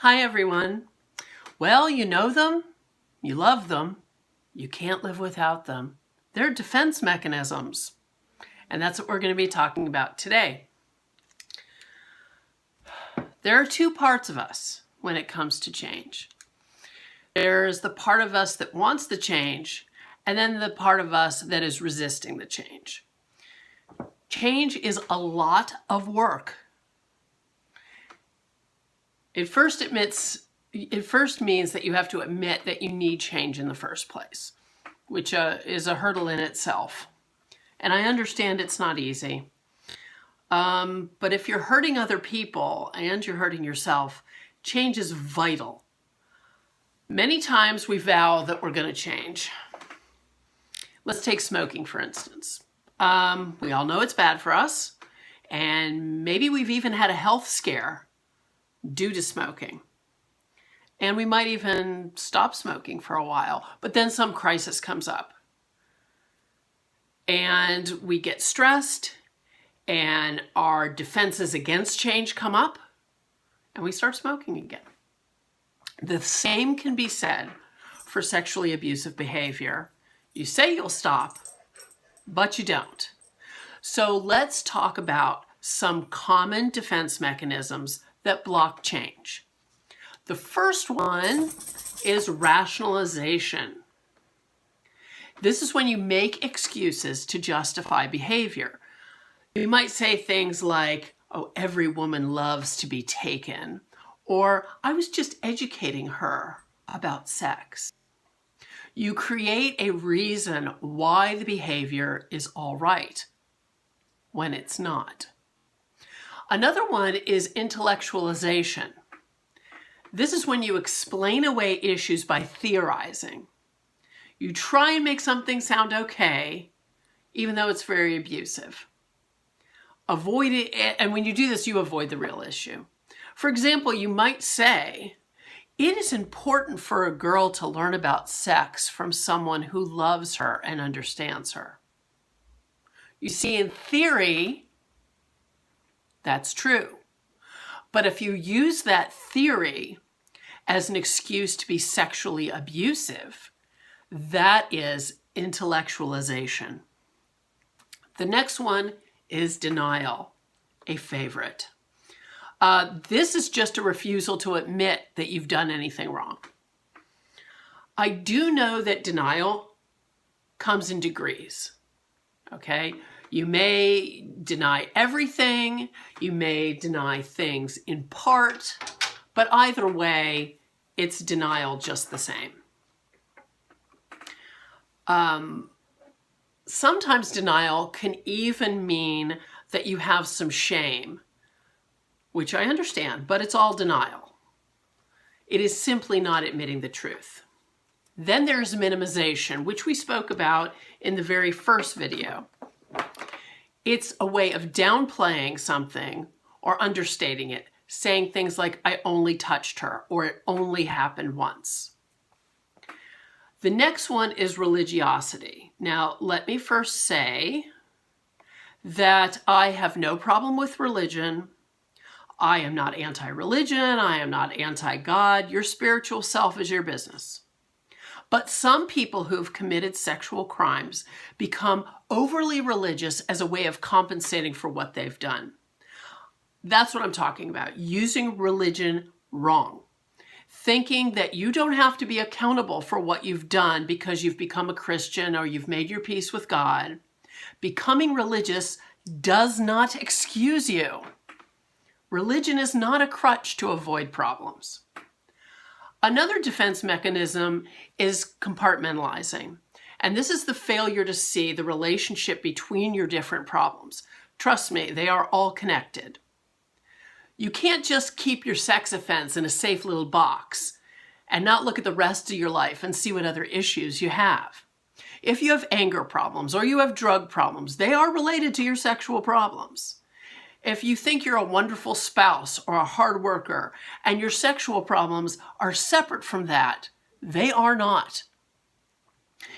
Hi everyone. Well, you know them, you love them, you can't live without them. They're defense mechanisms. And that's what we're going to be talking about today. There are two parts of us when it comes to change. There's the part of us that wants the change, and then the part of us that is resisting the change. Change is a lot of work. It first means that you have to admit that you need change in the first place, which is a hurdle in itself. And I understand it's not easy. But if you're hurting other people and you're hurting yourself, change is vital. Many times we vow that we're going to change. Let's take smoking, for instance. We all know it's bad for us, and maybe we've even had a health scare due to smoking. And we might even stop smoking for a while, but then some crisis comes up. And we get stressed, and our defenses against change come up, and we start smoking again. The same can be said for sexually abusive behavior. You say you'll stop, but you don't. So let's talk about some common defense mechanisms that block change. The first one is rationalization. This is when you make excuses to justify behavior. You might say things like, oh, every woman loves to be taken, or I was just educating her about sex. You create a reason why the behavior is all right when it's not. Another one is intellectualization. This is when you explain away issues by theorizing. You try and make something sound okay, even though it's very abusive. Avoid it, and when you do this, you avoid the real issue. For example, you might say, it is important for a girl to learn about sex from someone who loves her and understands her. You see, in theory, that's true. But if you use that theory as an excuse to be sexually abusive, that is intellectualization. The next one is denial, a favorite. This is just a refusal to admit that you've done anything wrong. I do know that denial comes in degrees, okay? You may deny everything, you may deny things in part, but either way, it's denial just the same. Sometimes denial can even mean that you have some shame, which I understand, but it's all denial. It is simply not admitting the truth. Then there's minimization, which we spoke about in the very first video. It's a way of downplaying something or understating it, saying things like, I only touched her, or it only happened once. The next one is religiosity. Now, let me first say that I have no problem with religion. I am not anti-religion. I am not anti-God. Your spiritual self is your business. But some people who've committed sexual crimes become overly religious as a way of compensating for what they've done. That's what I'm talking about, using religion wrong. Thinking that you don't have to be accountable for what you've done because you've become a Christian or you've made your peace with God. Becoming religious does not excuse you. Religion is not a crutch to avoid problems. Another defense mechanism is compartmentalizing. And this is the failure to see the relationship between your different problems. Trust me, they are all connected. You can't just keep your sex offense in a safe little box and not look at the rest of your life and see what other issues you have. If you have anger problems or you have drug problems, they are related to your sexual problems. If you think you're a wonderful spouse or a hard worker and your sexual problems are separate from that, they are not.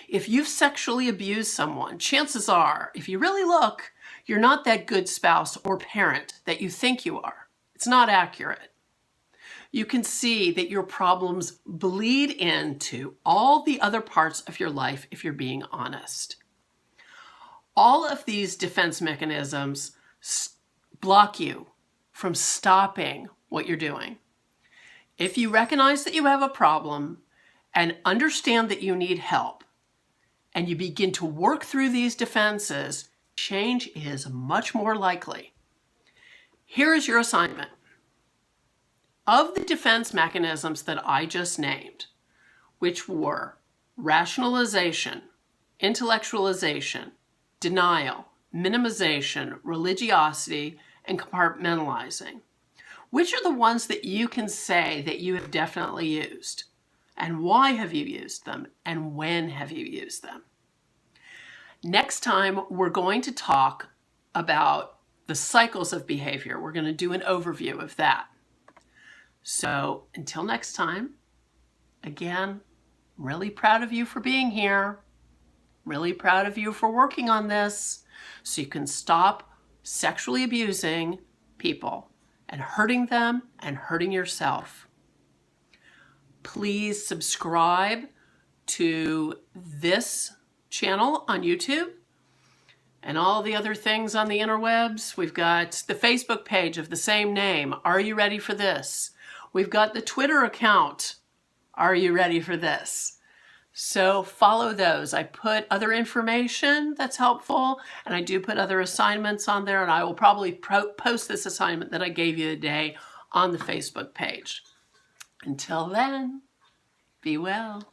If you've sexually abused someone, chances are, if you really look, you're not that good spouse or parent that you think you are. It's not accurate. you can see that your problems bleed into all the other parts of your life if you're being honest. All of these defense mechanisms block you from stopping what you're doing. If you recognize that you have a problem and understand that you need help, and you begin to work through these defenses, change is much more likely. Here is your assignment. Of the defense mechanisms that I just named, which were rationalization, intellectualization, denial, minimization, religiosity, and compartmentalizing, which are the ones that you can say that you have definitely used? And why have you used them? And when have you used them? Next time, we're going to talk about the cycles of behavior. We're going to do an overview of that. So until next time, again, really proud of you for being here. Really proud of you for working on this so you can stop sexually abusing people and hurting them and hurting yourself. Please subscribe to this channel on YouTube and all the other things on the interwebs. We've got the Facebook page of the same name. Are you ready for this? We've got the Twitter account. Are you ready for this? So follow those. I put other information that's helpful, and I do put other assignments on there, and I will probably post this assignment that I gave you today on the Facebook page. Until then, be well.